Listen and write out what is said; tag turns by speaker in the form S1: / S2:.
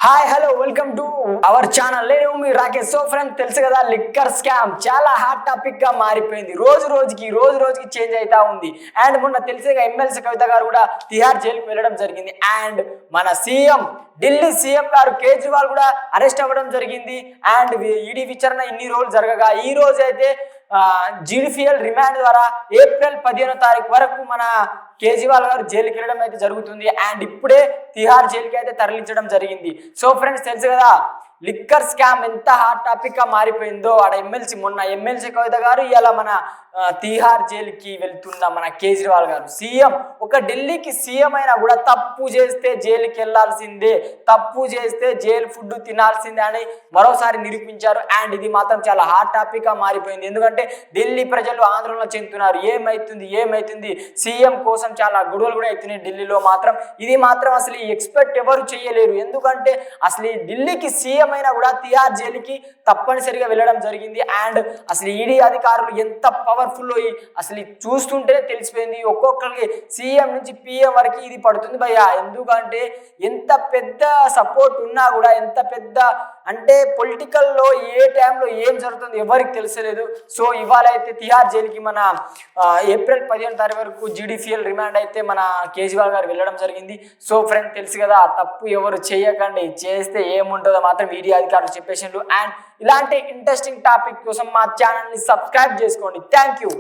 S1: Hi hello welcome to our channel. నేను మీ Rakesh. So friends, తెలుసు కదా, లిక్కర్ స్కామ్ చాలా హాట్ టాపిక్ గా మారిపోయింది. రోజు రోజుకి చేంజ్ అవుతా ఉంది. అండ్ మొన్న తెలిసేగా ఎమ్మెల్సీ కవిత గారు కూడా తిహార్ జైలుకి వెళ్ళడం జరిగింది. అండ్ మన ఢిల్లీ సీఎం గారు కేజ్రీవాల్ కూడా అరెస్ట్ అవ్వడం జరిగింది. అండ్ ఈడీ విచారణ ఇన్ని రోజులు జరగగా ఈ రోజు అయితే జ్యుడిషియల్ రిమాండ్ ద్వారా ఏప్రిల్ 15వ తారీఖు వరకు మన కేజ్రీవాల్ గారు జైలుకి వెళ్ళడం అయితే జరుగుతుంది. అండ్ ఇప్పుడే తిహార్ జైలుకి అయితే తరలించడం జరిగింది. సో ఫ్రెండ్స్, తెలుసు కదా లిక్కర్ స్కామ్ ఎంత హాట్ టాపిక్ గా మారిపోయిందో. ఆడ మొన్న ఎమ్మెల్సీ కవిత గారు ఇలా మన తిహార్ జైలుకి వెళ్తున్న మన కేజ్రీవాల్ గారు సీఎం, ఒక ఢిల్లీకి సీఎం అయినా కూడా తప్పు చేస్తే జైలుకి వెళ్లాల్సిందే, తప్పు చేస్తే జైలు ఫుడ్ తినాల్సిందే అని మరోసారి నిరూపించారు. అండ్ ఇది మాత్రం చాలా హాట్ టాపిక్ గా మారిపోయింది. ఎందుకంటే ఢిల్లీ ప్రజలు ఆందోళన చెందుతున్నారు. ఏమైతుంది సీఎం కోసం చాలా గొడవలు కూడా అవుతున్నాయి ఢిల్లీలో మాత్రం. ఇది మాత్రం అసలు ఎక్స్పెక్ట్ ఎవరు చేయలేరు. ఎందుకంటే అసలు ఢిల్లీకి సీఎం అయినా కూడా తిహార్ జైలుకి తప్పనిసరిగా వెళ్ళడం జరిగింది. అండ్ అసలు ఈడీ అధికారులు ఎంత పవర్ఫుల్ అసలు చూస్తుంటేనే తెలిసిపోయింది. ఒక్కొక్కరికి సీఎం నుంచి పిఎం వరకు ఇది పడుతుంది భయ్యా. ఎందుకంటే ఎంత పెద్ద సపోర్ట్ ఉన్నా కూడా, ఎంత పెద్ద అంటే పొలిటికల్లో ఏ టైంలో ఏం జరుగుతుందో ఎవరికి తెలిసలేదు. సో ఇవాళ అయితే తిహార్ జైలుకి మన ఏప్రిల్ 15వ తారీఖు వరకు జ్యుడిషియల్ రిమాండ్ అయితే మన కేజ్రీవాల్ గారు వెళ్ళడం జరిగింది. సో ఫ్రెండ్, తెలుసు కదా, తప్పు ఎవరు చేయకండి, చేస్తే ఏముంటుందో మాత్రం ఈడీ అధికారులు చెప్పేసిండ్రు. అండ్ ఇలాంటి ఇంట్రెస్టింగ్ టాపిక్ కోసం మా ఛానల్ని సబ్స్క్రైబ్ చేసుకోండి. Thank you.